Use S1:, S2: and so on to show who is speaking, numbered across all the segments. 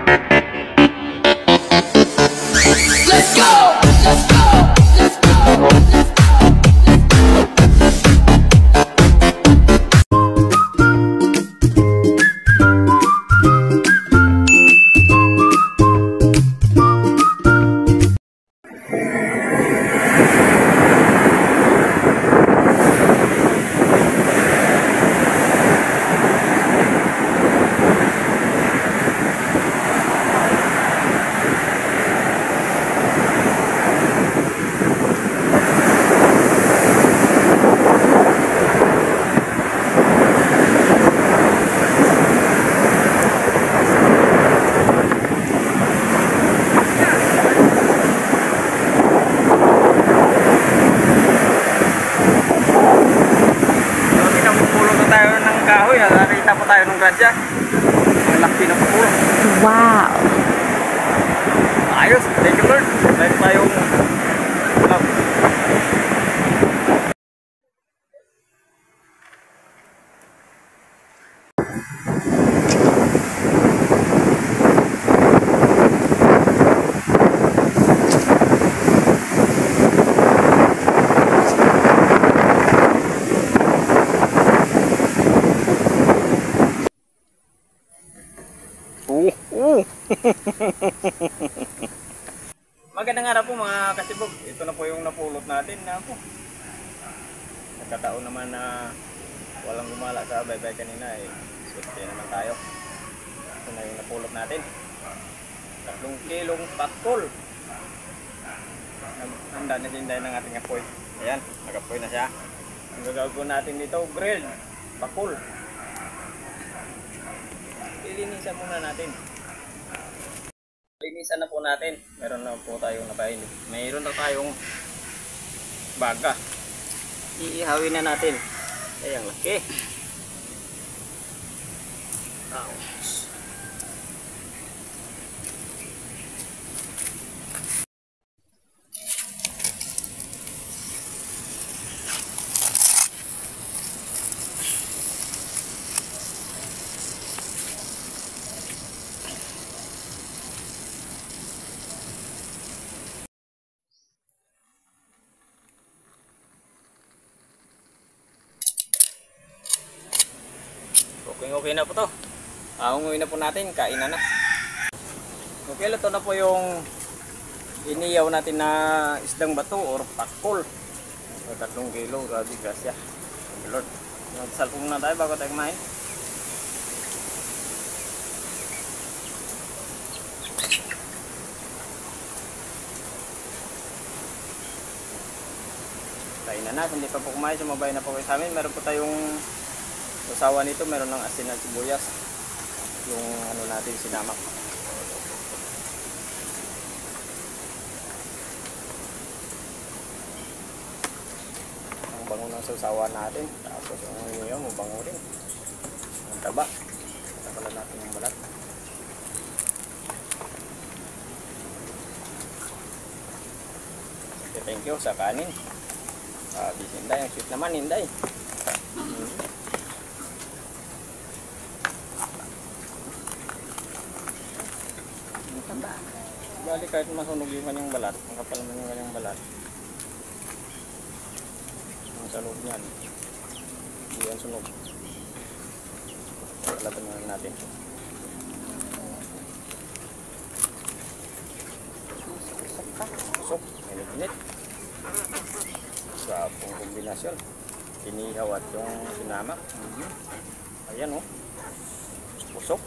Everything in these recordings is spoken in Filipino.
S1: Let's go! Let's go! Let's go!
S2: Nakita po tayo ng gradya. Ang laki ng pulo.
S3: Wow!
S2: Ayos, thank you Lord. Dahil tayong magandang araw po mga kasibog. Ito na po yung napulot natin na po. Nagkataon naman na walang gumala sa baybay kanina eh. Swerte naman tayo. Ito na yung napulot natin. 3 kilong pakol. Handa na sinday ng ating apoy. Ayan, nag-apoy na siya. Ang gagawin natin dito, grill, pakol. Ilinisan muna natin. Linisan na po natin. Meron na po tayong napain. Mayroon na tayong baga. Iihawin na natin. Ay, ang laki. Ouch. Okay na po to. Unguin na po natin, kainan na. Okay, ito na po yung iniyaw natin na isdang bato or pakol. 3 kilo, grabe grasya. Lord, magsal po muna tayo bago tayo kumain. Kainan na, hindi pa po kumain, sumabay na po kayo sa amin. Meron po tayong usawa nito, meron ng asin at sibuyas. Yung ano natin, sinamak. Ang bango ng sausawa natin. Tapos yung iniyaw, mabango rin. Ang taba. Takalan natin yung balat. Okay, thank you sa kanin. Hinday, ang sweet naman, hinday. Bali kahit masunog yung kanyang balat, ang kapal naman yung kanyang balat. Ang sa loob niyan, hindi yan sunog. Palatan na natin. Pusok, init-init. Sapong kombinasyon. Inihaw at yung sinamak. Ayan o. Pusok.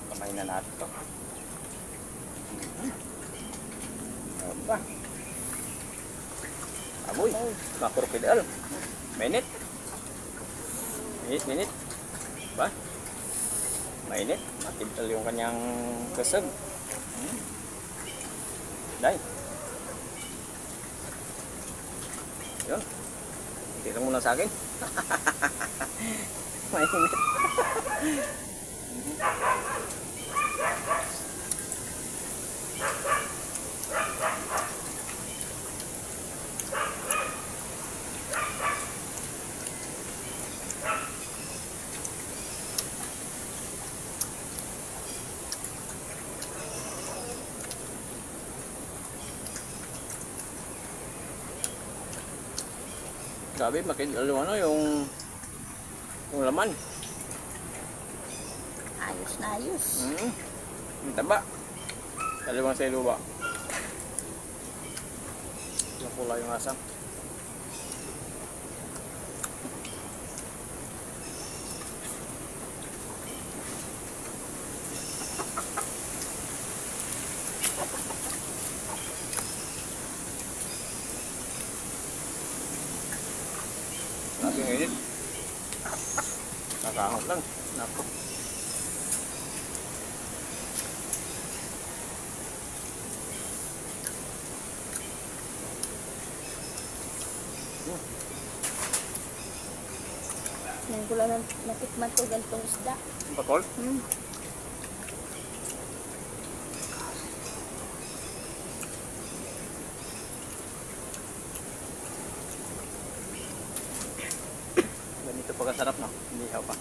S2: Kamay na natin ito. Apa? Amoy. Makrokidal. Mainit. Minit. Ba? Mainit. Matibal yung kanyang kasag. Day. Yun. Hindi lang muna sa akin. Mainit. Grabe, yung laman.
S3: Ayos na ayos.
S2: Ang taba. Dalawang sa luba. Yung pula yung asam. Grabe ng init. Nakaangot lang. Naku.
S3: Ngayon ko lang natikman to ganitong isda.
S2: Ang patol. Ganito pagkasarap, no? Hindi ihaw pa.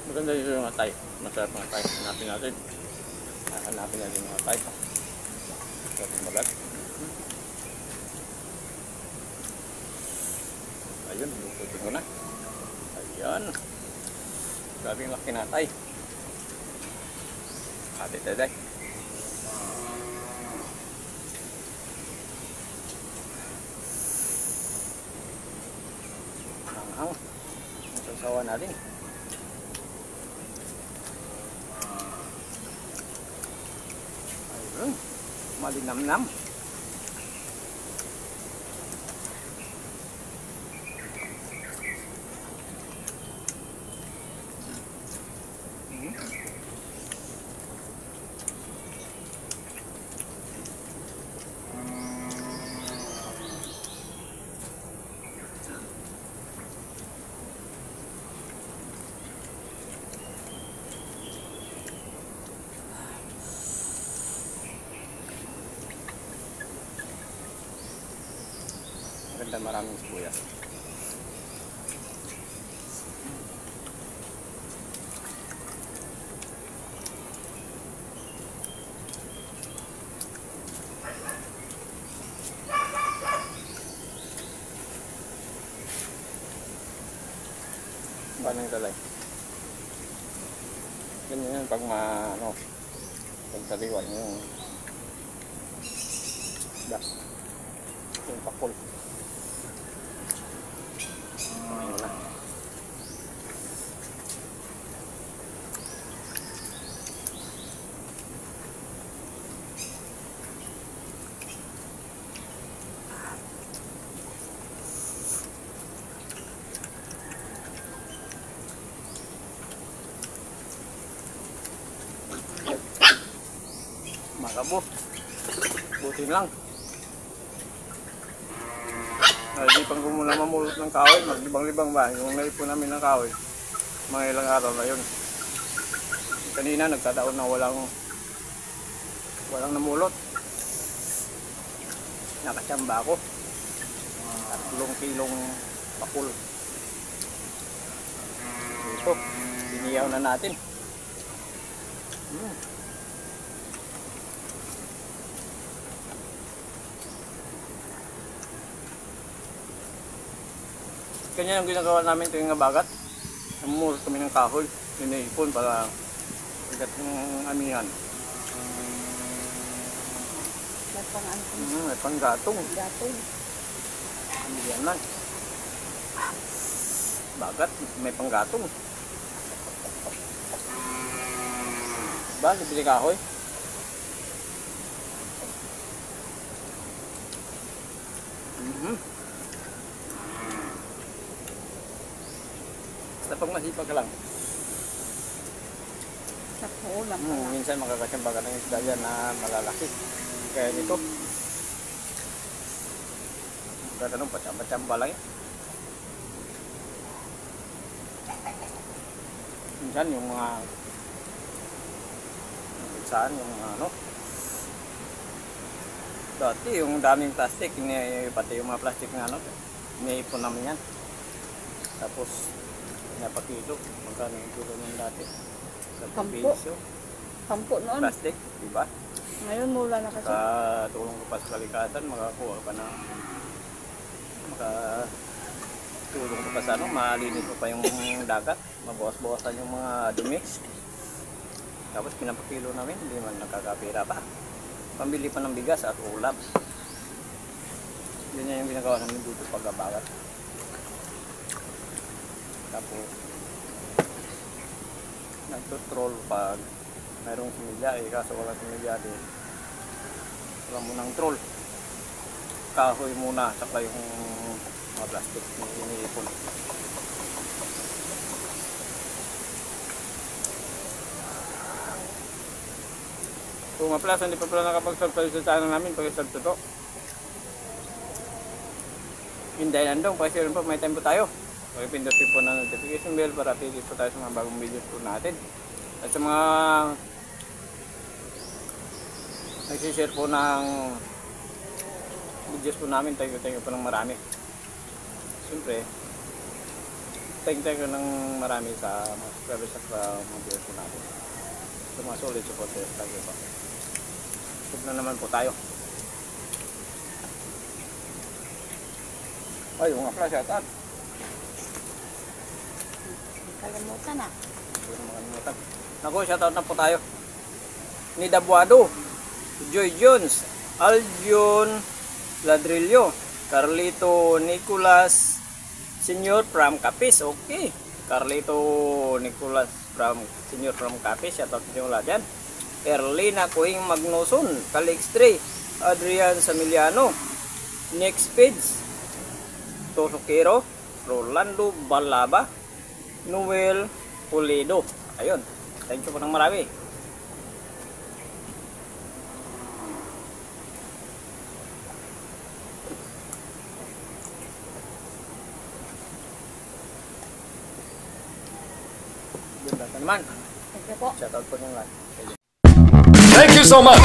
S2: Maganda dito yung atay. Masarap ng atay. Hanapin natin. Hanapin natin yung atay. Sarap yung bagat. Ayun, lututin ko na. Ayan. Grabe yung laki na atay. Ate taday. Hanghang. Ang sasawa natin. Malinamnam. Maganda, maraming sibuyas. Banang talay. Ganyan yan pag pagkaliwa yung yung pakul. Ayun na. Makabo. Buti lang. Hindi pang muna mamulot ng kahoy, maglibang-libang ba? Yung naipon namin ng kahoy, mga ilang araw na yun. Kanina nagkataon na walang namulot. Nakachamba ako. 3 kilong pakul. Ito, biniyaw na natin. Kanya yung ginagawa namin tuwing nabagat. Namumulot kami ng kahoy, inaipon para igat yung amihan. May panggatong. Amihan man. Bagat, may panggatong. Ba, bibili kahoy? Basta pag masipag ka lang. Minsan makakachamba ka ng isda dyan na malalaki. Kaya nito, katanong pachamba-chamba lang eh. Minsan yung mga saan yung dati yung daming plastic, pati yung mga plastic na iniipon namin yan. Tapos, pinapakilo. Magkano yung kilo ng dati? Sa
S3: Sampo.
S2: piso.
S3: Sampo noon.
S2: Plastic, di ba?
S3: Ngayon mula na kasi.
S2: Katulong ko pa sa kalikasan, makakuha ka na. Makatulong ko pa sa ano, malinis ko pa yung dagat. Mabawas-bawasan yung mga dumi. Tapos pinapakilo namin, hindi man nakakapira pa. Pambili pa ng bigas at ulam. Yun yung ginagawa namin dito pagkabagat. Tapos nagtutrol pag mayroong similya kaso walang similya din. Wala mo ng troll. Kahoy muna, saka yung mga plastic na iniipon. Kung nga pala, hindi pa pala nakapag-subscribe sa channel namin, pag-subscribe to. Hinday nandong, kasi po may time po tayo. Pag-pindutin po ng notification bell para pili po tayo sa mga bagong videos po natin. At sa mga nagsishare po ng videos po namin, thank you po ng marami. Siyempre, thank you ng marami sa mga subscribers at mga videos po natin. Sa mga solid supporters, thank you po. Sub na naman po tayo. Ay, yung nga pala, shoutout.
S3: Kalimutan na.
S2: Naku, shoutout na po tayo. Nida Buado, Joy Jones, Aljon Ladrillo, Carlito Nicolas Senior from Capiz. Okay, Carlito Nicolas from Senior from Capiz, shoutout nyo lahat yan. Erlina Kuing Magnuson, Calix 3, Adrian Samiliano, Next Page, Tosokero, Rolando Balaba, Noel Pulido. Ayun, thank you po ng marami. Ganda naman.
S3: Thank you po.
S2: Shoutout po nyo lahat.
S1: Thank you so much.